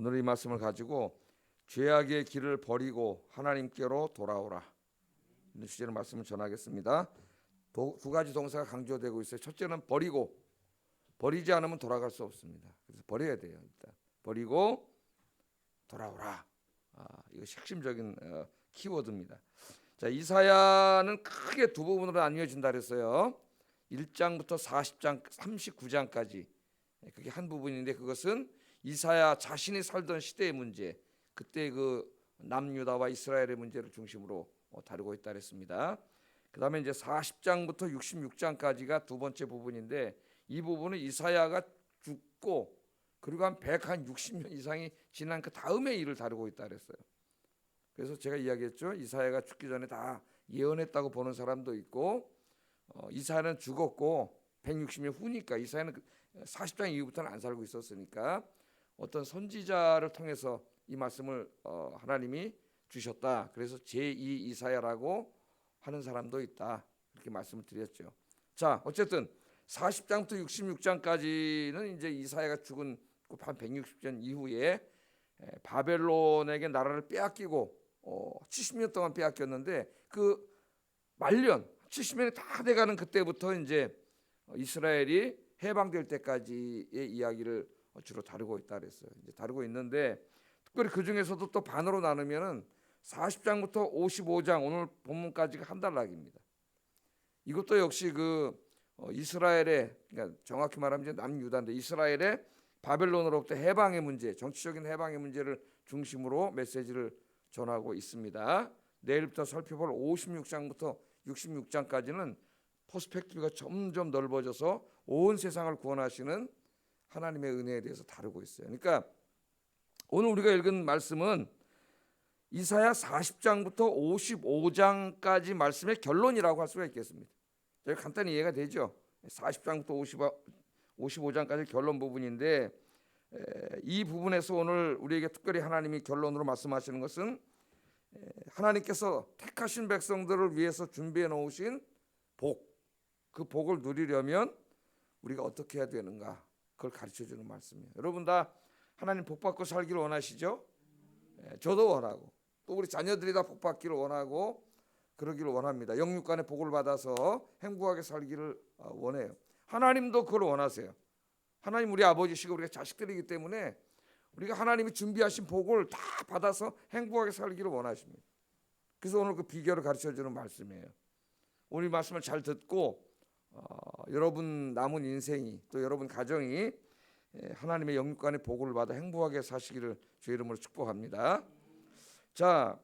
오늘 이 말씀을 가지고 죄악의 길을 버리고 하나님께로 돌아오라, 이런 주제로 말씀을 전하겠습니다. 두 가지 동사가 강조되고 있어요. 첫째는 버리고, 버리지 않으면 돌아갈 수 없습니다. 그래서 버려야 돼요. 일단 버리고 돌아오라. 이것이 핵심적인 키워드입니다. 자, 이사야는 크게 두 부분으로 나뉘어진다 그랬어요. 1장부터 40장 39장까지 그게 한 부분인데, 그것은 이사야 자신이 살던 시대의 문제, 그때 그 남유다와 이스라엘의 문제를 중심으로 다루고 있다 그랬습니다. 그 다음에 이제 40장부터 66장까지가 두 번째 부분인데, 이 부분은 이사야가 죽고 그리고 한 160년 이상이 지난 그 다음의 일을 다루고 있다 그랬어요. 그래서 제가 이야기했죠. 이사야가 죽기 전에 다 예언했다고 보는 사람도 있고, 이사야는 죽었고 160년 후니까, 이사야는 40장 이후부터는 안 살고 있었으니까 어떤 선지자를 통해서 이 말씀을 하나님이 주셨다. 그래서 제2 이사야라고 하는 사람도 있다. 이렇게 말씀을 드렸죠. 자, 어쨌든 40장부터 66장까지는 이제 이사야가 죽은 한 160년 이후에 바벨론에게 나라를 빼앗기고 70년 동안 빼앗겼는데, 그 말년 70년이 다 돼가는 그때부터 이제 이스라엘이 해방될 때까지의 이야기를 주로 다루고 있다 그랬어요. 이제 다루고 있는데, 특별히 그 중에서도 또 반으로 나누면은 40장부터 55장 오늘 본문까지가 한 단락입니다. 이것도 역시 그 이스라엘의, 그러니까 정확히 말하면 이제 남유다인데, 이스라엘의 바벨론으로부터 해방의 문제, 정치적인 해방의 문제를 중심으로 메시지를 전하고 있습니다. 내일부터 살펴볼 56장부터 66장까지는 퍼스펙티브가 점점 넓어져서 온 세상을 구원하시는 하나님의 은혜에 대해서 다루고 있어요. 그러니까 오늘 우리가 읽은 말씀은 이사야 40장부터 55장까지 말씀의 결론이라고 할 수가 있겠습니다. 간단히 이해가 되죠? 40장부터 55장까지 결론 부분인데, 이 부분에서 오늘 우리에게 특별히 하나님이 결론으로 말씀하시는 것은 하나님께서 택하신 백성들을 위해서 준비해 놓으신 복, 그 복을 누리려면 우리가 어떻게 해야 되는가, 그걸 가르쳐주는 말씀이에요. 여러분 다 하나님 복 받고 살기를 원하시죠? 저도 원하고, 또 우리 자녀들이 다 복 받기를 원하고 그러기를 원합니다. 영육 간의 복을 받아서 행복하게 살기를 원해요. 하나님도 그걸 원하세요. 하나님 우리 아버지시고 우리가 자식들이기 때문에 우리가 하나님이 준비하신 복을 다 받아서 행복하게 살기를 원하십니다. 그래서 오늘 그 비결을 가르쳐주는 말씀이에요. 오늘 말씀을 잘 듣고 여러분 남은 인생이, 또 여러분 가정이 하나님의 영육간의 복을 받아 행복하게 사시기를 주의 이름으로 축복합니다. 자,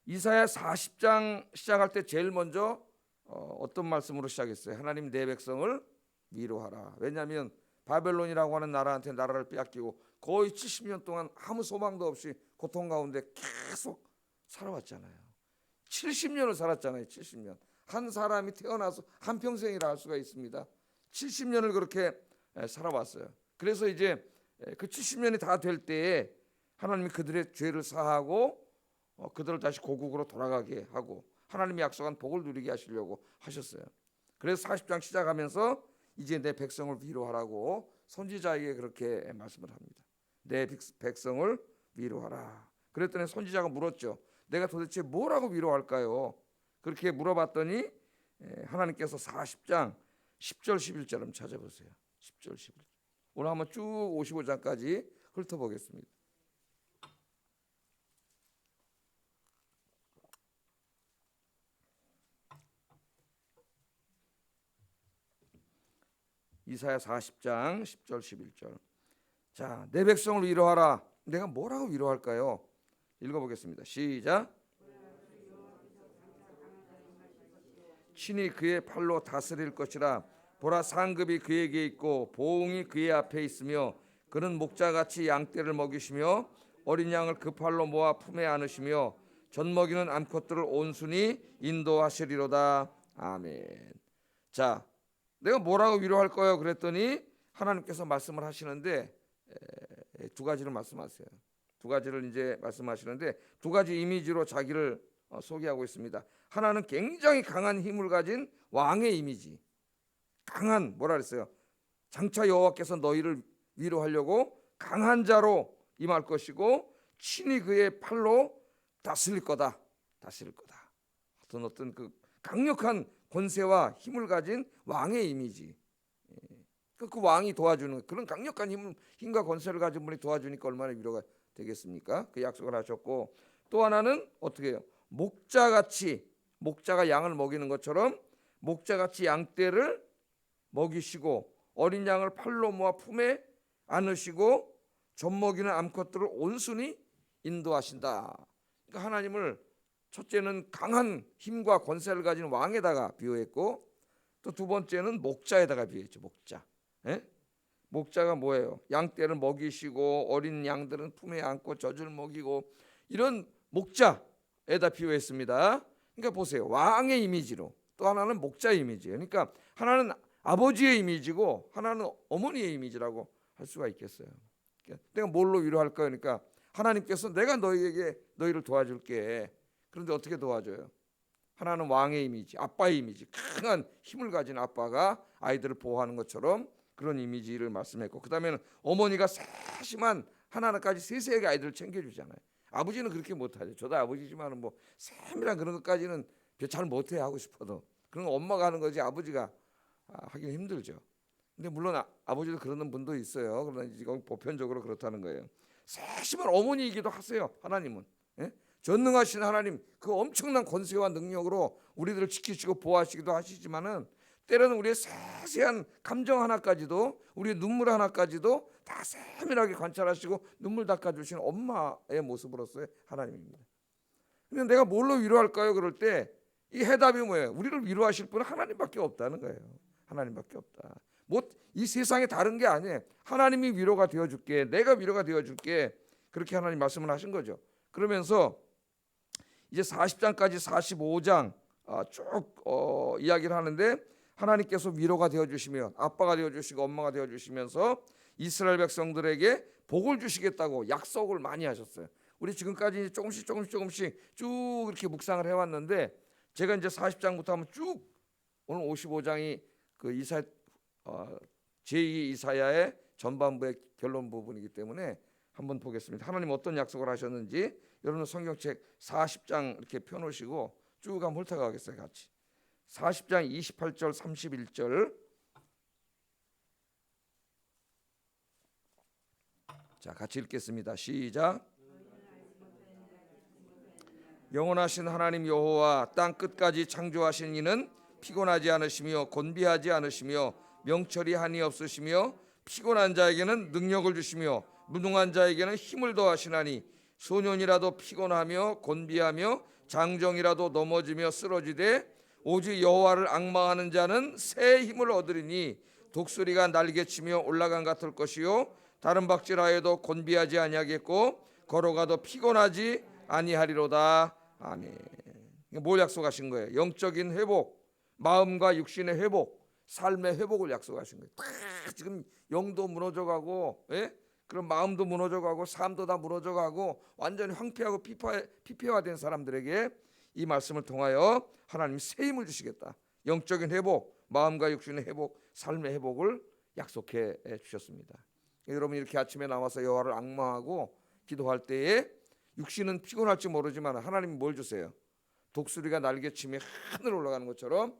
이사야 40장 시작할 때 제일 먼저 어떤 말씀으로 시작했어요? 하나님 내 백성을 위로하라. 왜냐하면 바벨론이라고 하는 나라한테 나라를 빼앗기고 거의 70년 동안 아무 소망도 없이 고통 가운데 계속 살아왔잖아요. 70년을 살았잖아요. 70년. 한 사람이 태어나서 한평생이라 할 수가 있습니다. 70년을 그렇게 살아왔어요. 그래서 이제 그 70년이 다 될 때에 하나님이 그들의 죄를 사하고 그들을 다시 고국으로 돌아가게 하고 하나님이 약속한 복을 누리게 하시려고 하셨어요. 그래서 40장 시작하면서 이제 내 백성을 위로하라고 선지자에게 그렇게 말씀을 합니다. 내 백성을 위로하라. 그랬더니 선지자가 물었죠. 내가 도대체 뭐라고 위로할까요? 그렇게 물어봤더니 하나님께서 40장 10절 11절 한번 찾아보세요. 10절 11절. 오늘 한번 쭉 55장까지 훑어보겠습니다. 이사야 40장 10절 11절. 자, 내 백성을 위로하라. 내가 뭐라고 위로할까요? 읽어보겠습니다. 시작. 친히 그의 팔로 다스릴 것이라. 보라, 상급이 그에게 있고 보응이 그의 앞에 있으며 그는 목자같이 양떼를 먹이시며 어린 양을 그 팔로 모아 품에 안으시며 젖먹이는 암컷들을 온순히 인도하시리로다. 아멘. 자, 내가 뭐라고 위로할 거예요? 그랬더니 하나님께서 말씀을 하시는데 두 가지를 말씀하세요. 두 가지를 이제 말씀하시는데 두 가지 이미지로 자기를 소개하고 있습니다. 하나는 굉장히 강한 힘을 가진 왕의 이미지. 강한, 뭐라 그랬어요? 장차 여호와께서 너희를 위로하려고 강한 자로 임할 것이고 친히 그의 팔로 다스릴 거다. 다스릴 거다. 어떤 그 강력한 권세와 힘을 가진 왕의 이미지. 그 왕이 도와주는 그런 강력한 힘과 권세를 가진 분이 도와주니까 얼마나 위로가 되겠습니까? 그 약속을 하셨고, 또 하나는 어떻게 해요? 목자같이, 목자가 양을 먹이는 것처럼 목자같이 양떼를 먹이시고 어린 양을 팔로 모아 품에 안으시고 젖먹이는 암컷들을 온순히 인도하신다. 그러니까 하나님을 첫째는 강한 힘과 권세를 가진 왕에다가 비유했고, 또 두 번째는 목자에다가 비유했죠. 목자. 예? 목자가 뭐예요? 양떼를 먹이시고 어린 양들은 품에 안고 젖을 먹이고, 이런 목자에다 비유했습니다. 그러니까 보세요. 왕의 이미지로, 또 하나는 목자의 이미지예요. 그러니까 하나는 아버지의 이미지고 하나는 어머니의 이미지라고 할 수가 있겠어요. 그러니까 내가 뭘로 위로할까요? 그러니까 하나님께서 내가 너희를 도와줄게. 그런데 어떻게 도와줘요? 하나는 왕의 이미지, 아빠의 이미지, 강한 힘을 가진 아빠가 아이들을 보호하는 것처럼 그런 이미지를 말씀했고, 그 다음에는 어머니가 세심한 하나하나까지 세세하게 아이들을 챙겨주잖아요. 아버지는 그렇게 못하죠. 저도 아버지지만 뭐 세밀한 그런 것까지는 잘 못해. 하고 싶어도 그런 거 엄마가 하는 거지 아버지가 하긴 힘들죠. 근데 물론 아버지도 그러는 분도 있어요. 그러나 이건 보편적으로 그렇다는 거예요. 세심한 어머니이기도 하세요. 하나님은. 예? 전능하신 하나님, 그 엄청난 권세와 능력으로 우리들을 지키시고 보호하시기도 하시지만은 때로는 우리의 세세한 감정 하나까지도, 우리의 눈물 하나까지도 다 세밀하게 관찰하시고 눈물 닦아주시는 엄마의 모습으로서의 하나님입니다. 근데 내가 뭘로 위로할까요? 그럴 때 이 해답이 뭐예요? 우리를 위로하실 분은 하나님밖에 없다는 거예요. 하나님밖에 없다. 뭐 이 세상에 다른 게 아니에요. 하나님이 위로가 되어줄게, 내가 위로가 되어줄게, 그렇게 하나님 말씀을 하신 거죠. 그러면서 이제 40장까지 45장 쭉 이야기를 하는데, 하나님께서 위로가 되어주시며 아빠가 되어주시고 엄마가 되어주시면서 이스라엘 백성들에게 복을 주시겠다고 약속을 많이 하셨어요. 우리 지금까지 조금씩 쭉 이렇게 묵상을 해왔는데, 제가 이제 40장부터 하면 쭉, 오늘 55장이 그 제2 이사야의 전반부의 결론 부분이기 때문에 한번 보겠습니다. 하나님 어떤 약속을 하셨는지 여러분 성경책 40장 이렇게 펴놓으시고 쭉 한번 훑어가겠어요. 같이 40장 28절 31절. 자, 같이 읽겠습니다. 시작. 영원하신 하나님 여호와, 땅 끝까지 창조하신 이는 피곤하지 않으시며 곤비하지 않으시며 명철이 한이 없으시며 피곤한 자에게는 능력을 주시며 무능한 자에게는 힘을 더하시나니, 소년이라도 피곤하며 곤비하며 장정이라도 넘어지며 쓰러지되 오직 여호와를 앙망하는 자는 새 힘을 얻으리니, 독수리가 날개치며 올라간 같을 것이요 다른 박질하여도 곤비하지 아니하겠고 걸어가도 피곤하지 아니하리로다. 아멘. 뭘 약속하신 거예요? 영적인 회복, 마음과 육신의 회복, 삶의 회복을 약속하신 거예요. 지금 영도 무너져가고, 그런 마음도 무너져가고 삶도 다 무너져가고 완전히 황폐하고 피폐화된 사람들에게 이 말씀을 통하여 하나님이 새 힘을 주시겠다. 영적인 회복, 마음과 육신의 회복, 삶의 회복을 약속해 주셨습니다. 여러분 이렇게 아침에 나와서 여호와를 앙망하고 기도할 때에 육신은 피곤할지 모르지만 하나님이 뭘 주세요? 독수리가 날개치며 하늘 올라가는 것처럼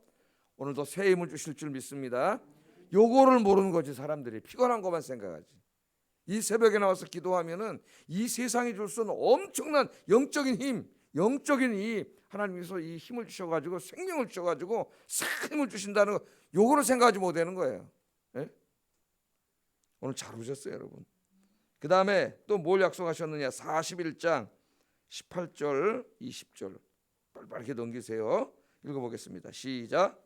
오늘도 새 힘을 주실 줄 믿습니다. 요거를 모르는 거지. 사람들이 피곤한 것만 생각하지. 이 새벽에 나와서 기도하면은 이 세상이 줄 수 있는 엄청난 영적인 힘, 영적인 이 하나님께서 이 힘을 주셔가지고 생명을 주셔가지고 새 힘을 주신다는 거, 요거를 생각하지 못하는 거예요. 오늘 잘 오셨어요, 여러분. 그 다음에 또 뭘 약속하셨느냐? 41장 18절 20절 빨리 넘기세요. 읽어보겠습니다. 시작.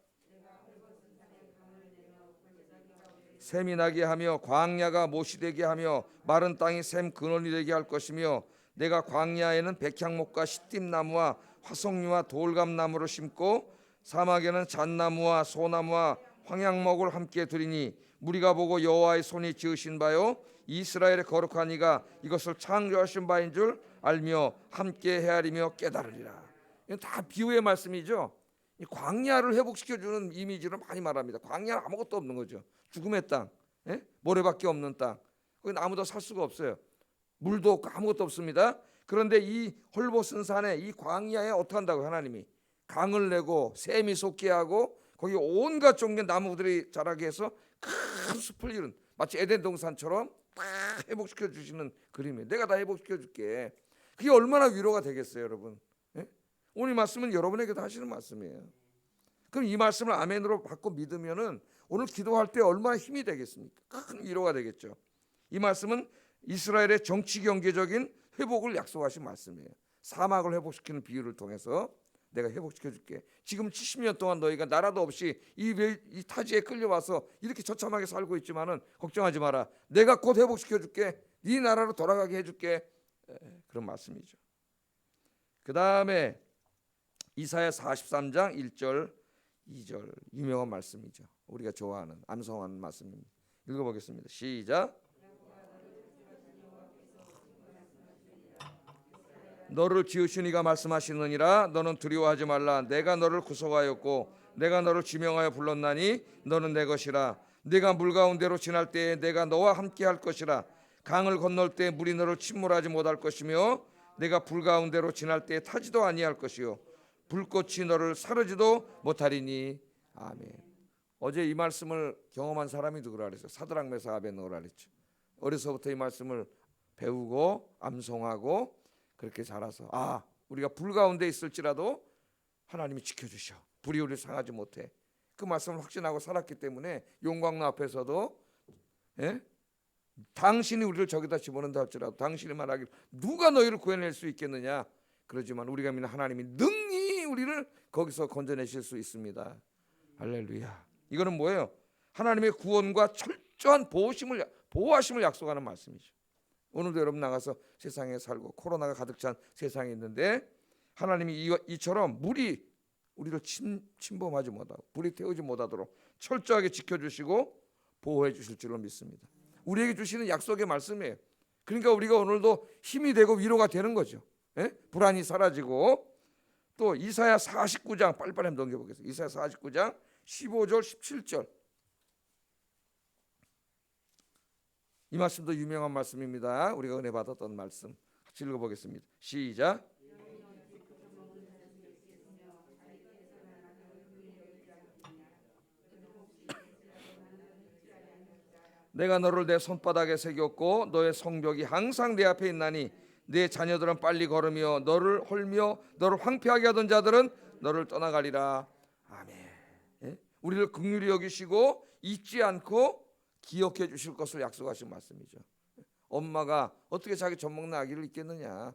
샘이 나게 하며 광야가 못이 되게 하며 마른 땅이 샘 근원이 되게 할 것이며, 내가 광야에는 백향목과 시띠나무와 화석류와 돌감나무를 심고 사막에는 잣나무와 소나무와 황양목을 함께 두리니, 무리가 보고 여호와의 손이 지으신 바요 이스라엘의 거룩한 이가 이것을 창조하신 바인 줄 알며 함께 헤아리며 깨달으리라. 이건 다 비유의 말씀이죠. 이 광야를 회복시켜주는 이미지로 많이 말합니다. 광야는 아무것도 없는 거죠. 죽음의 땅, 모래밖에 없는 땅. 거기 아무도 살 수가 없어요. 물도 없고 아무것도 없습니다. 그런데 이 헐보슨 산에 이 광야에 어떻게 한다고 하나님이 강을 내고 샘이 솟게 하고 거기 온갖 종류의 나무들이 자라게 해서 큰 숲을 이룬 마치 에덴 동산처럼 다 회복시켜 주시는 그림이에요. 내가 다 회복시켜 줄게. 그게 얼마나 위로가 되겠어요, 여러분. 예? 오늘 말씀은 여러분에게도 하시는 말씀이에요. 그럼 이 말씀을 아멘으로 받고 믿으면은 오늘 기도할 때 얼마나 힘이 되겠습니까? 큰 위로가 되겠죠. 이 말씀은 이스라엘의 정치 경제적인 회복을 약속하신 말씀이에요. 사막을 회복시키는 비유를 통해서 내가 회복시켜 줄게. 지금 70년 동안 너희가 나라도 없이 이 타지에 끌려와서 이렇게 처참하게 살고 있지만은 걱정하지 마라. 내가 곧 회복시켜 줄게. 네 나라로 돌아가게 해 줄게. 그런 말씀이죠. 그다음에 이사야 43장 1절 2절 유명한 말씀이죠. 우리가 좋아하는 암송하는 말씀입니다. 읽어보겠습니다. 시작. 너를 지으신 이가 말씀하시느니라. 너는 두려워하지 말라. 내가 너를 구속하였고 내가 너를 지명하여 불렀나니 너는 내 것이라. 네가 물 가운데로 지날 때에 내가 너와 함께 할 것이라. 강을 건널 때 물이 너를 침몰하지 못할 것이며 내가 불 가운데로 지날 때에 타지도 아니할 것이요 불꽃이 너를 사르지도 못하리니. 아멘. 어제 이 말씀을 경험한 사람이 누구라 그랬어요? 사드락 메삭 아벳느고라 그랬죠. 어려서부터 이 말씀을 배우고 암송하고 그렇게 자라서 우리가 불 가운데 있을지라도 하나님이 지켜주셔. 불이 우리를 상하지 못해. 그 말씀을 확신하고 살았기 때문에 용광로 앞에서도 당신이 우리를 저기다 집어넣는다 할지라도 당신이 말하길 누가 너희를 구해낼 수 있겠느냐. 그러지만 우리가 믿는 하나님이 능히 우리를 거기서 건져내실 수 있습니다. 할렐루야. 이거는 뭐예요? 하나님의 구원과 철저한 보호하심을 약속하는 말씀이죠. 오늘도 여러분 나가서 세상에 살고 코로나가 가득 찬 세상에 있는데 하나님이 이처럼 물이 우리를 침범하지 못하고 불이 태우지 못하도록 철저하게 지켜주시고 보호해 주실 줄로 믿습니다. 우리에게 주시는 약속의 말씀이에요. 그러니까 우리가 오늘도 힘이 되고 위로가 되는 거죠. 불안이 사라지고. 또 이사야 49장 빨리빨리 한번 넘겨보겠습니다. 이사야 49장 15절 17절 이 말씀도 유명한 말씀입니다. 우리가 은혜 받았던 말씀 같이 읽어보겠습니다. 시작. 내가 너를 내 손바닥에 새겼고 너의 성벽이 항상 내 앞에 있나니 내 자녀들은 빨리 걸으며 너를 헐며 너를 황폐하게 하던 자들은 너를 떠나가리라. 아멘. 우리를 긍휼히 여기시고 잊지 않고 기억해 주실 것을 약속하신 말씀이죠. 엄마가 어떻게 자기 젖 먹는 아기를 잊겠느냐.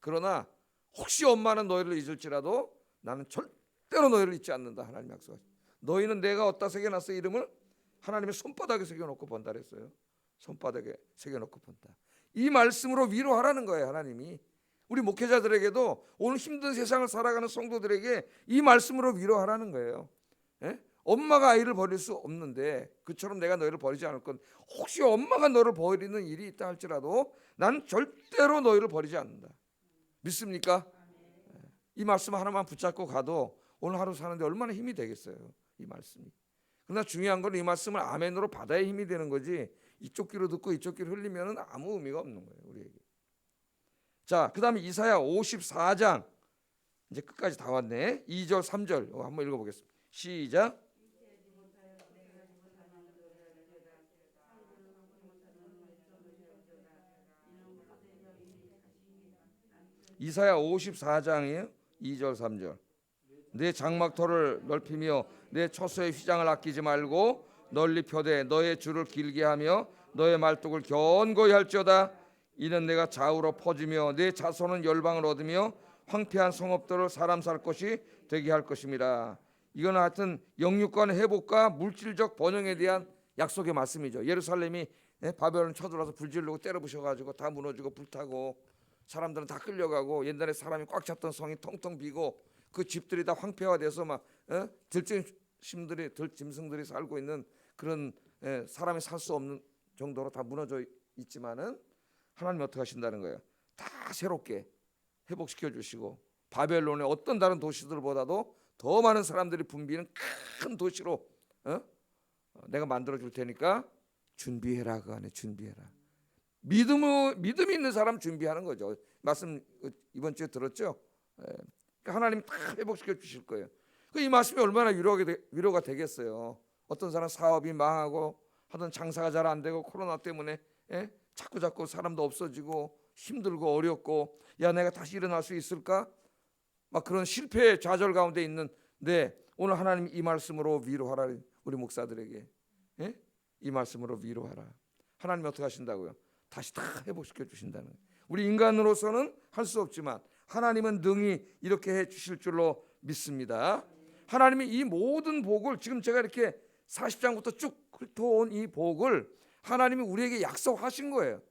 그러나 혹시 엄마는 너희를 잊을지라도 나는 절대로 너희를 잊지 않는다. 하나님 약속하신. 너희는 내가 어디다 새겨놨어 이름을? 하나님의 손바닥에 새겨놓고 본다 그랬어요. 손바닥에 새겨놓고 본다. 이 말씀으로 위로하라는 거예요. 하나님이 우리 목회자들에게도 오늘 힘든 세상을 살아가는 성도들에게 이 말씀으로 위로하라는 거예요. 엄마가 아이를 버릴 수 없는데 그처럼 내가 너희를 버리지 않을 건 혹시 엄마가 너를 버리는 일이 있다 할지라도 난 절대로 너희를 버리지 않는다. 믿습니까? 이 말씀 하나만 붙잡고 가도 오늘 하루 사는데 얼마나 힘이 되겠어요. 이 말씀이. 그러나 중요한 건 이 말씀을 아멘으로 받아야 힘이 되는 거지 이쪽 귀로 듣고 이쪽 귀로 흘리면 아무 의미가 없는 거예요. 우리에게. 자, 그 다음에 이사야 54장 이제 끝까지 다 왔네. 2절 3절 한번 읽어보겠습니다. 시작. 이사야 54장이에요. 2절 3절. 내 장막터를 넓히며 내 처소의 휘장을 아끼지 말고 널리 펴되 너의 줄을 길게 하며 너의 말뚝을 견고히 할지어다. 이는 내가 좌우로 퍼지며 내 자손은 열방을 얻으며 황폐한 성읍들을 사람 살 곳이 되게 할 것입니다. 이건 하여튼 영육간의 회복과 물질적 번영에 대한 약속의 말씀이죠. 예루살렘이 바벨론 쳐들어와서 불질르고 때려부셔가지고 다 무너지고 불타고 사람들은 다 끌려가고 옛날에 사람이 꽉 찼던 성이 텅텅 비고 그 집들이 다 황폐화돼서 막 들짐승들이 살고 있는 그런 사람이 살 수 없는 정도로 다 무너져 있지만은 하나님이 어떻게 하신다는 거예요? 다 새롭게 회복시켜 주시고 바벨론의 어떤 다른 도시들보다도 더 많은 사람들이 붐비는 큰 도시로 내가 만들어 줄 테니까 준비해라. 그 안에 준비해라. 믿음이 있는 사람 준비하는 거죠. 말씀 이번 주에 들었죠? 그러니까 하나님 다 회복시켜 주실 거예요. 이 말씀이 얼마나 위로가 되겠어요. 어떤 사람 사업이 망하고 하던 장사가 잘 안 되고 코로나 때문에 자꾸 사람도 없어지고 힘들고 어렵고 야 내가 다시 일어날 수 있을까? 막 그런 실패의 좌절 가운데 있는데 오늘 하나님 이 말씀으로 위로하라. 우리 목사들에게 이 말씀으로 위로하라. 하나님이 어떻게 하신다고요? 다시 다 회복시켜 주신다는 거예요. 우리 인간으로서는 할 수 없지만 하나님은 능히 이렇게 해 주실 줄로 믿습니다. 하나님이 이 모든 복을 지금 제가 이렇게 40장부터 쭉 훑어온 이 복을 하나님이 우리에게 약속하신 거예요.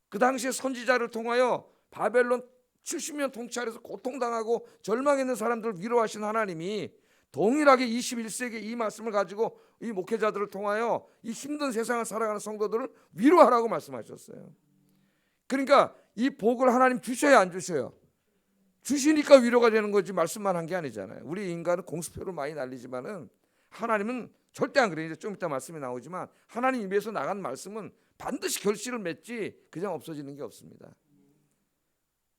그 당시에 선지자를 통하여 바벨론 70년 통치하에서 고통당하고 절망했는 사람들을 위로하신 하나님이 동일하게 21세기 이 말씀을 가지고 이 목회자들을 통하여 이 힘든 세상을 살아가는 성도들을 위로하라고 말씀하셨어요. 그러니까 이 복을 하나님 주셔야 안 주셔요? 주시니까 위로가 되는 거지 말씀만 한 게 아니잖아요. 우리 인간은 공수표를 많이 날리지만은 하나님은 절대 안 그래요. 이제 좀 이따 말씀이 나오지만 하나님 입에서 나간 말씀은 반드시 결실을 맺지 그냥 없어지는 게 없습니다.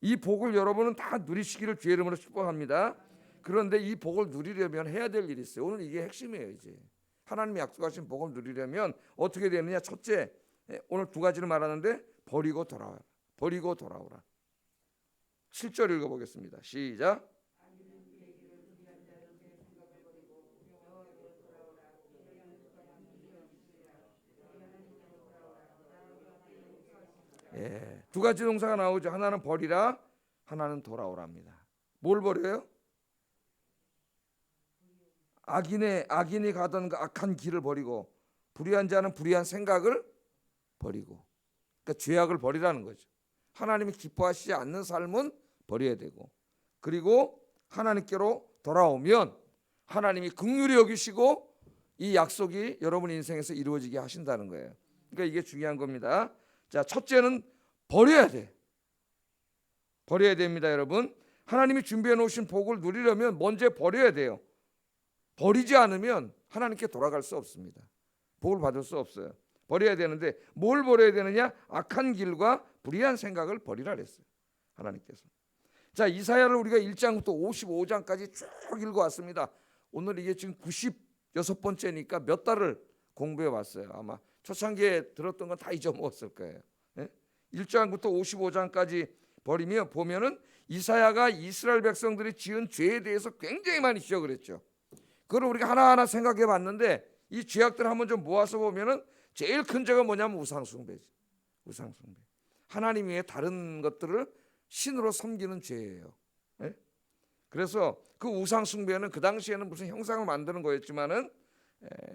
이 복을 여러분은 다 누리시기를 주의 이름으로 축복합니다. 그런데 이 복을 누리려면 해야 될 일이 있어요. 오늘 이게 핵심이에요. 이제 하나님이 약속하신 복을 누리려면 어떻게 되느냐? 첫째, 오늘 두 가지를 말하는데 버리고 돌아와라. 버리고 돌아오라. 7절 읽어보겠습니다. 시작. 두 가지 동사가 나오죠. 하나는 버리라, 하나는 돌아오랍니다. 뭘 버려요? 악인이 가던 그 악한 길을 버리고 불의한 자는 불의한 생각을 버리고, 그러니까 죄악을 버리라는 거죠. 하나님이 기뻐하시지 않는 삶은 버려야 되고, 그리고 하나님께로 돌아오면 하나님이 긍휼히 여기시고 이 약속이 여러분 인생에서 이루어지게 하신다는 거예요. 그러니까 이게 중요한 겁니다. 자, 첫째는 버려야 돼. 버려야 됩니다, 여러분. 하나님이 준비해 놓으신 복을 누리려면 먼저 버려야 돼요. 버리지 않으면 하나님께 돌아갈 수 없습니다. 복을 받을 수 없어요. 버려야 되는데 뭘 버려야 되느냐? 악한 길과 불의한 생각을 버리라 그랬어요. 하나님께서. 자, 이사야를 우리가 1장부터 55장까지 쭉 읽어왔습니다. 오늘 이게 지금 96번째니까 몇 달을 공부해 왔어요. 아마 초창기에 들었던 건 다 잊어먹었을 거예요. 1장부터 55장까지 보면은 이사야가 이스라엘 백성들이 지은 죄에 대해서 굉장히 많이 지적을 했죠. 그걸 우리가 하나하나 생각해 봤는데 이 죄악들 한번 좀 모아서 보면은 제일 큰 죄가 뭐냐면 우상숭배지. 우상숭배. 하나님 외에 다른 것들을 신으로 섬기는 죄예요. 그래서 그 우상숭배는 그 당시에는 무슨 형상을 만드는 거였지만은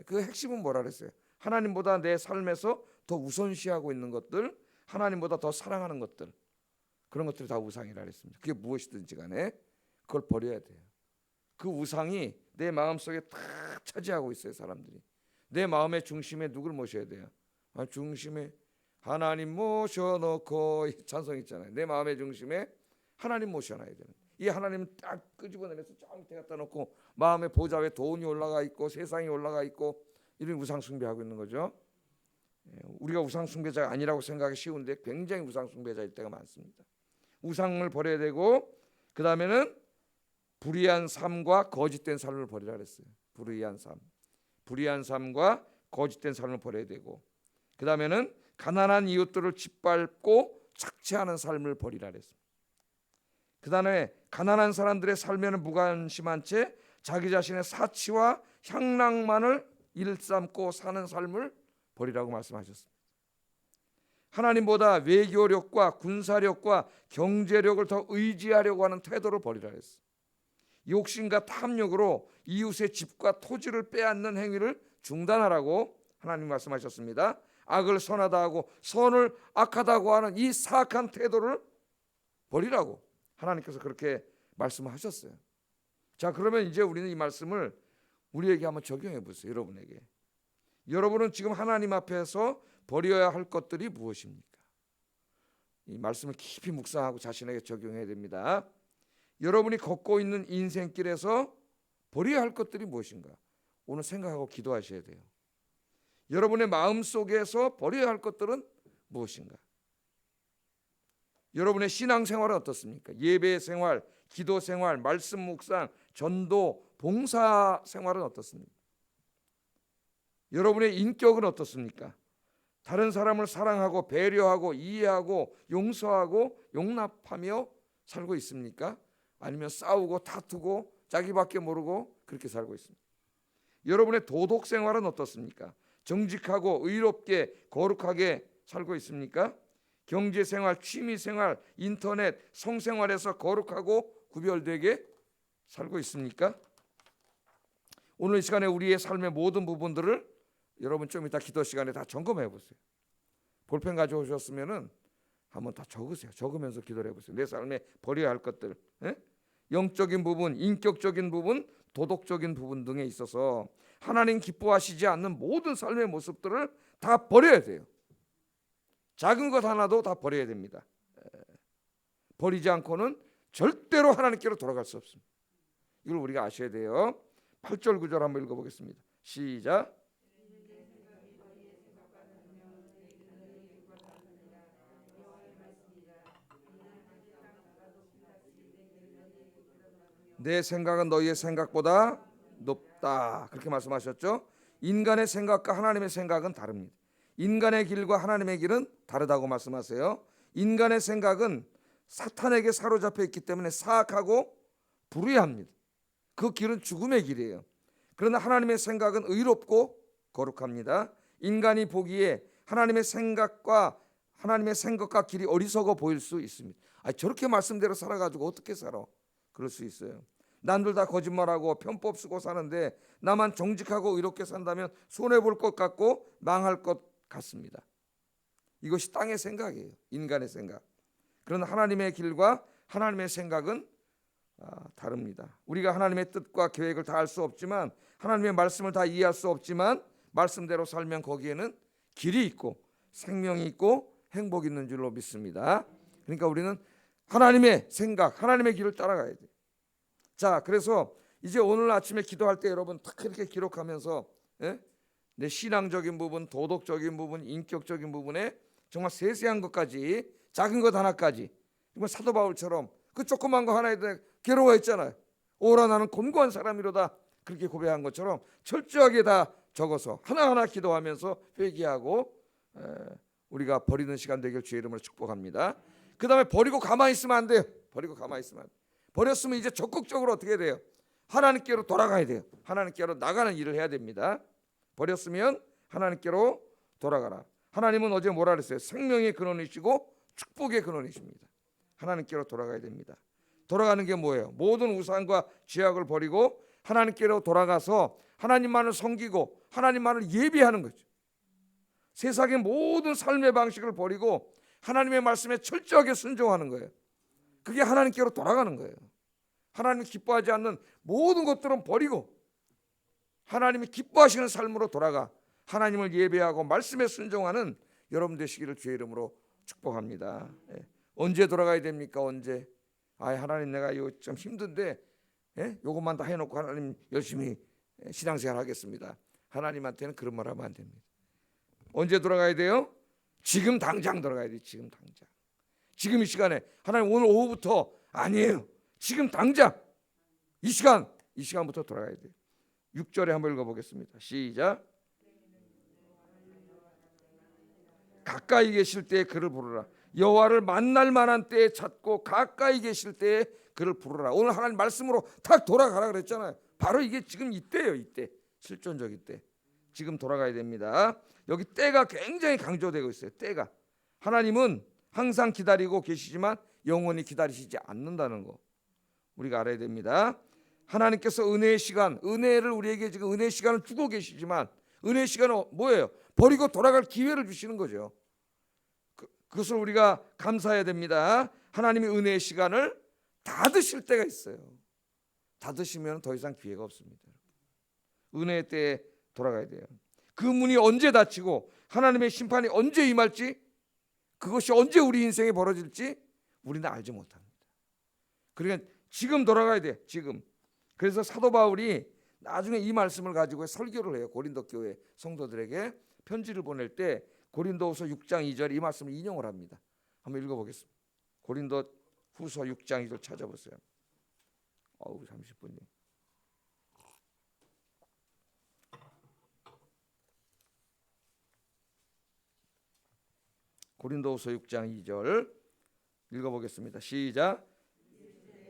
그 핵심은 뭐라 그랬어요? 하나님보다 내 삶에서 더 우선시하고 있는 것들, 하나님보다 더 사랑하는 것들, 그런 것들이 다 우상이라 그랬습니다. 그게 무엇이든지 간에 그걸 버려야 돼요. 그 우상이 내 마음속에 딱 차지하고 있어요. 사람들이. 내 마음의 중심에 누굴 모셔야 돼요? 중심에 하나님 모셔놓고, 찬송 있잖아요. 내 마음의 중심에 하나님 모셔놔야 되는. 이 하나님 딱 끄집어내면서 저 밑에 갖다 놓고 마음의 보좌 위에 돈이 올라가 있고 세상이 올라가 있고 이런 우상 숭배하고 있는 거죠. 우리가 우상 숭배자가 아니라고 생각하기 쉬운데 굉장히 우상 숭배자일 때가 많습니다. 우상을 버려야 되고, 그 다음에는 불의한 삶과 거짓된 삶을 버리라 그랬어요. 불의한 삶과 거짓된 삶을 버려야 되고, 그 다음에는 가난한 이웃들을 짓밟고 착취하는 삶을 버리라 그랬어요. 그 다음에 가난한 사람들의 삶에는 무관심한 채 자기 자신의 사치와 향락만을 일삼고 사는 삶을 버리라고 말씀하셨습니다. 하나님보다 외교력과 군사력과 경제력을 더 의지하려고 하는 태도를 버리라 했어요. 욕심과 탐욕으로 이웃의 집과 토지를 빼앗는 행위를 중단하라고 하나님 말씀하셨습니다. 악을 선하다 하고 선을 악하다고 하는 이 사악한 태도를 버리라고 하나님께서 그렇게 말씀하셨어요. 자, 그러면 이제 우리는 이 말씀을 우리에게 한번 적용해 보세요. 여러분에게. 여러분은 지금 하나님 앞에서 버려야 할 것들이 무엇입니까? 이 말씀을 깊이 묵상하고 자신에게 적용해야 됩니다. 여러분이 걷고 있는 인생길에서 버려야 할 것들이 무엇인가? 오늘 생각하고 기도하셔야 돼요. 여러분의 마음속에서 버려야 할 것들은 무엇인가? 여러분의 신앙생활은 어떻습니까? 예배 생활, 기도 생활, 말씀 묵상, 전도, 봉사 생활은 어떻습니까? 여러분의 인격은 어떻습니까? 다른 사람을 사랑하고 배려하고 이해하고 용서하고 용납하며 살고 있습니까? 아니면 싸우고 다투고 자기밖에 모르고 그렇게 살고 있습니까? 여러분의 도덕 생활은 어떻습니까? 정직하고 의롭게 거룩하게 살고 있습니까? 경제 생활, 취미 생활, 인터넷, 성생활에서 거룩하고 구별되게 살고 있습니까? 오늘 이 시간에 우리의 삶의 모든 부분들을 여러분 좀 이따 기도 시간에 다 점검해 보세요. 볼펜 가져오셨으면은 한번 다 적으세요. 적으면서 기도를 해보세요. 내 삶에 버려야 할 것들, 영적인 부분, 인격적인 부분, 도덕적인 부분 등에 있어서 하나님 기뻐하시지 않는 모든 삶의 모습들을 다 버려야 돼요. 작은 것 하나도 다 버려야 됩니다. 버리지 않고는 절대로 하나님께로 돌아갈 수 없습니다. 이걸 우리가 아셔야 돼요. 8절 9절 한번 읽어보겠습니다. 시작. 내 생각은 너희의 생각보다 높다. 그렇게 말씀하셨죠. 인간의 생각과 하나님의 생각은 다릅니다. 인간의 길과 하나님의 길은 다르다고 말씀하세요. 인간의 생각은 사탄에게 사로잡혀 있기 때문에 사악하고 불의합니다. 그 길은 죽음의 길이에요. 그러나 하나님의 생각은 의롭고 거룩합니다. 인간이 보기에 하나님의 생각과 길이 어리석어 보일 수 있습니다. 저렇게 말씀대로 살아가지고 어떻게 살아? 그럴 수 있어요. 남들 다 거짓말하고 편법 쓰고 사는데 나만 정직하고 의롭게 산다면 손해볼 것 같고 망할 것 같습니다. 이것이 땅의 생각이에요. 인간의 생각. 그러나 하나님의 길과 하나님의 생각은 다릅니다. 우리가 하나님의 뜻과 계획을 다 알 수 없지만, 하나님의 말씀을 다 이해할 수 없지만 말씀대로 살면 거기에는 길이 있고 생명이 있고 행복이 있는 줄로 믿습니다. 그러니까 우리는 하나님의 생각, 하나님의 길을 따라가야 돼요. 자, 그래서 이제 오늘 아침에 기도할 때 여러분 딱 이렇게 기록하면서 내 신앙적인 부분, 도덕적인 부분, 인격적인 부분에 정말 세세한 것까지, 작은 것 하나까지, 사도 바울처럼 그 조그만 거 하나에 대해 괴로워했잖아요. 오라 나는 곤고한 사람이로다, 그렇게 고백한 것처럼 철저하게 다 적어서 하나하나 기도하면서 회개하고 우리가 버리는 시간 되길 주의 이름으로 축복합니다. 그 다음에 버리고 가만히 있으면 안 돼요. 버리고 가만히 있으면 안 돼요. 버렸으면 이제 적극적으로 어떻게 돼요? 하나님께로 돌아가야 돼요. 하나님께로 나가는 일을 해야 됩니다. 버렸으면 하나님께로 돌아가라. 하나님은 어제 뭐라 그랬어요? 생명의 근원이시고 축복의 근원이십니다. 하나님께로 돌아가야 됩니다. 돌아가는 게 뭐예요? 모든 우상과 죄악을 버리고 하나님께로 돌아가서 하나님만을 섬기고 하나님만을 예배하는 거죠. 세상의 모든 삶의 방식을 버리고 하나님의 말씀에 철저하게 순종하는 거예요. 그게 하나님께로 돌아가는 거예요. 하나님이 기뻐하지 않는 모든 것들은 버리고 하나님이 기뻐하시는 삶으로 돌아가 하나님을 예배하고 말씀에 순종하는 여러분 되시기를 주의 이름으로 축복합니다. 언제 돌아가야 됩니까? 언제? 하나님 내가 이거 좀 힘든데 요것만 다 해놓고 하나님 열심히 신앙생활 하겠습니다. 하나님한테는 그런 말 하면 안 됩니다. 언제 돌아가야 돼요? 지금 당장 돌아가야 돼요. 지금 당장. 지금 이 시간에 하나님 오늘 오후부터 아니에요. 지금 당장 이 시간부터 돌아가야 돼요. 6절에 한번 읽어보겠습니다. 시작. 가까이 계실 때에 그를 부르라. 여호와를 만날 만한 때에 찾고 가까이 계실 때에 그를 부르라. 오늘 하나님 말씀으로 탁 돌아가라 그랬잖아요. 바로 이게 지금 이때예요. 이때 실존적 이때. 지금 돌아가야 됩니다. 여기 때가 굉장히 강조되고 있어요. 때가. 하나님은 항상 기다리고 계시지만 영원히 기다리시지 않는다는 거 우리가 알아야 됩니다. 하나님께서 은혜의 시간, 은혜를 우리에게 지금 은혜의 시간을 주고 계시지만 은혜의 시간은 뭐예요? 버리고 돌아갈 기회를 주시는 거죠. 그것을 우리가 감사해야 됩니다. 하나님이 은혜의 시간을 다 드실 때가 있어요. 다 드시면 더 이상 기회가 없습니다. 은혜의 때에 돌아가야 돼요. 그 문이 언제 닫히고 하나님의 심판이 언제 임할지, 그것이 언제 우리 인생에 벌어질지 우리는 알지 못합니다. 그러니까 지금 돌아가야 돼. 지금. 그래서 사도 바울이 나중에 이 말씀을 가지고 설교를 해요. 고린도 교회 성도들에게 편지를 보낼 때 고린도후서 6장 2절 이 말씀을 인용을 합니다. 한번 읽어보겠습니다. 고린도후서 6장 2절 찾아보세요. 30분이. 고린도후서 6장 2절 읽어보겠습니다. 시작.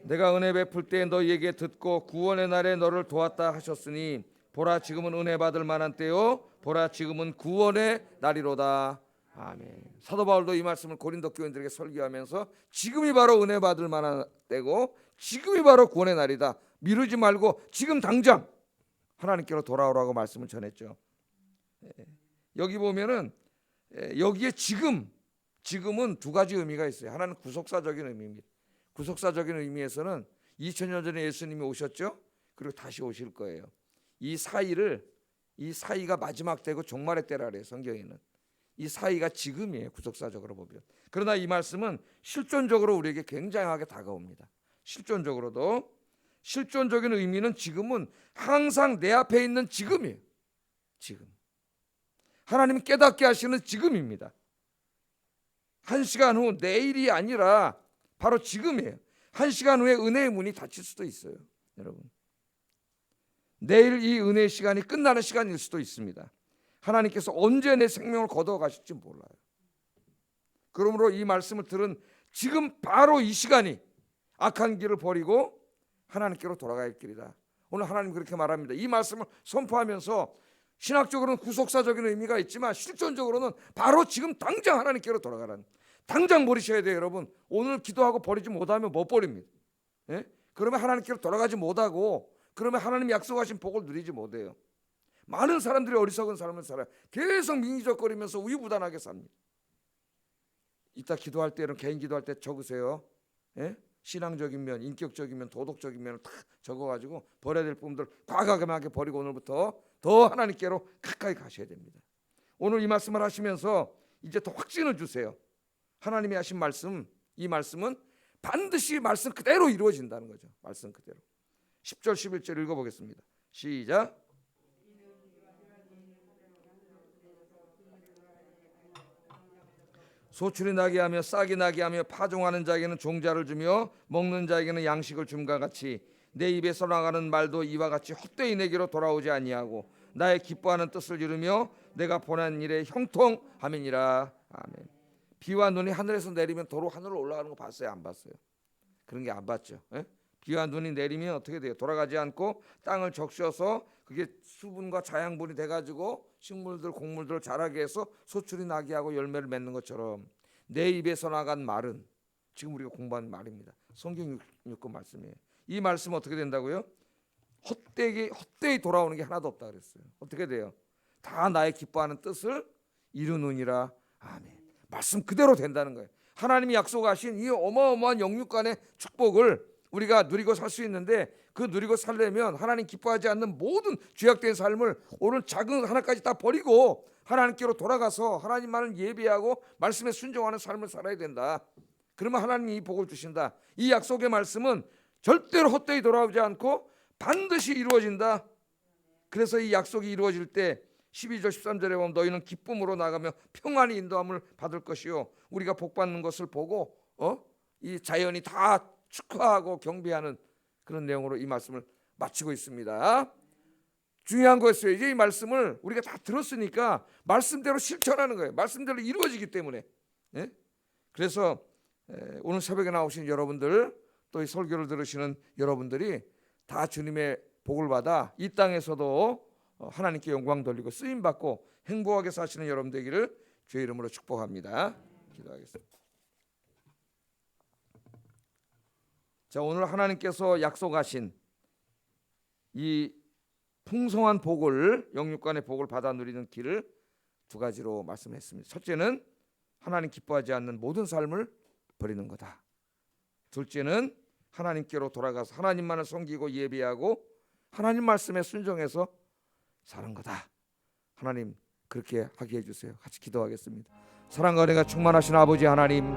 내가 은혜 베풀 때 너희에게 듣고 구원의 날에 너를 도왔다 하셨으니 보라 지금은 은혜 받을 만한 때요 보라 지금은 구원의 날이로다. 아멘. 사도 바울도 이 말씀을 고린도 교인들에게 설교하면서 지금이 바로 은혜 받을 만한 때고 지금이 바로 구원의 날이다. 미루지 말고 지금 당장 하나님께로 돌아오라고 말씀을 전했죠. 여기 보면은 여기에 지금은 두 가지 의미가 있어요. 하나는 구속사적인 의미입니다. 구속사적인 의미에서는 2000년 전에 예수님이 오셨죠. 그리고 다시 오실 거예요. 이 사이가 마지막 때고 종말의 때라 그래요. 성경에는 이 사이가 지금이에요. 구속사적으로 보면. 그러나 이 말씀은 실존적으로 우리에게 굉장하게 다가옵니다. 실존적인 의미는 지금은 항상 내 앞에 있는 지금이에요. 지금 하나님이 깨닫게 하시는 지금입니다. 1시간 후 내일이 아니라 바로 지금이에요. 1시간 후에 은혜의 문이 닫힐 수도 있어요. 여러분, 내일 이 은혜의 시간이 끝나는 시간일 수도 있습니다. 하나님께서 언제 내 생명을 거두어 가실지 몰라요. 그러므로 이 말씀을 들은 지금 바로 이 시간이 악한 길을 버리고 하나님께로 돌아갈 길이다. 오늘 하나님 그렇게 말합니다. 이 말씀을 선포하면서 신학적으로는 구속사적인 의미가 있지만 실존적으로는 바로 지금 당장 하나님께로 돌아가라는, 당장 버리셔야 돼요. 여러분, 오늘 기도하고 버리지 못하면 못 버립니다. 그러면 하나님께로 돌아가지 못하고, 그러면 하나님이 약속하신 복을 누리지 못해요. 많은 사람들이 어리석은 삶을 살아요. 계속 민기적거리면서 우유부단하게 삽니다. 이따 기도할 때는 개인 기도할 때 적으세요. 신앙적인 면, 인격적인 면, 도덕적인 면을 다 적어가지고 버려야 될 부분들 과감하게 버리고 오늘부터 더 하나님께로 가까이 가셔야 됩니다. 오늘 이 말씀을 하시면서 이제 더 확신을 주세요. 하나님이 하신 말씀, 이 말씀은 반드시 말씀 그대로 이루어진다는 거죠. 말씀 그대로. 10절 11절 읽어보겠습니다. 시작. 소출이 나게 하며 싹이 나게 하며 파종하는 자에게는 종자를 주며 먹는 자에게는 양식을 줌과 같이 내 입에서 나가는 말도 이와 같이 헛되이 내게로 돌아오지 아니하고 나의 기뻐하는 뜻을 이루며 내가 보낸 일에 형통함이니라. 아멘. 비와 눈이 하늘에서 내리면 도로 하늘로 올라가는 거 봤어요? 안 봤어요? 그런 게 안 봤죠. 비와 눈이 내리면 어떻게 돼요? 돌아가지 않고 땅을 적셔서 그게 수분과 자양분이 돼가지고 식물들, 곡물들을 자라게 해서 소출이 나게 하고 열매를 맺는 것처럼 내 입에서 나간 말은 지금 우리가 공부한 말입니다. 성경 6권 말씀이에요. 이 말씀은 어떻게 된다고요? 헛되이 돌아오는 게 하나도 없다 그랬어요. 어떻게 돼요? 다 나의 기뻐하는 뜻을 이루느니라. 아멘. 말씀 그대로 된다는 거예요. 하나님이 약속하신 이 어마어마한 영육간의 축복을 우리가 누리고 살 수 있는데, 그 누리고 살려면 하나님 기뻐하지 않는 모든 죄악된 삶을 오늘 작은 하나까지 다 버리고 하나님께로 돌아가서 하나님만을 예배하고 말씀에 순종하는 삶을 살아야 된다. 그러면 하나님이 이 복을 주신다. 이 약속의 말씀은 절대로 헛되이 돌아오지 않고 반드시 이루어진다. 그래서 이 약속이 이루어질 때 12절 13절에 보면 너희는 기쁨으로 나가며 평안히 인도함을 받을 것이요, 우리가 복받는 것을 보고 이 자연이 다 축하하고 경배하는 그런 내용으로 이 말씀을 마치고 있습니다. 중요한 것이에요. 이제 이 말씀을 우리가 다 들었으니까 말씀대로 실천하는 거예요. 말씀대로 이루어지기 때문에. 그래서 오늘 새벽에 나오신 여러분들, 또 이 설교를 들으시는 여러분들이 다 주님의 복을 받아 이 땅에서도 하나님께 영광 돌리고 쓰임 받고 행복하게 사시는 여러분 되기를 주의 이름으로 축복합니다. 기도하겠습니다. 자, 오늘 하나님께서 약속하신 이 풍성한 복을, 영육간의 복을 받아 누리는 길을 두 가지로 말씀했습니다. 첫째는 하나님 기뻐하지 않는 모든 삶을 버리는 거다. 둘째는 하나님께로 돌아가서 하나님만을 섬기고 예배하고 하나님 말씀에 순종해서 사는 거다. 하나님 그렇게 하게 해주세요. 같이 기도하겠습니다. 사랑과 은혜가 충만하신 아버지 하나님,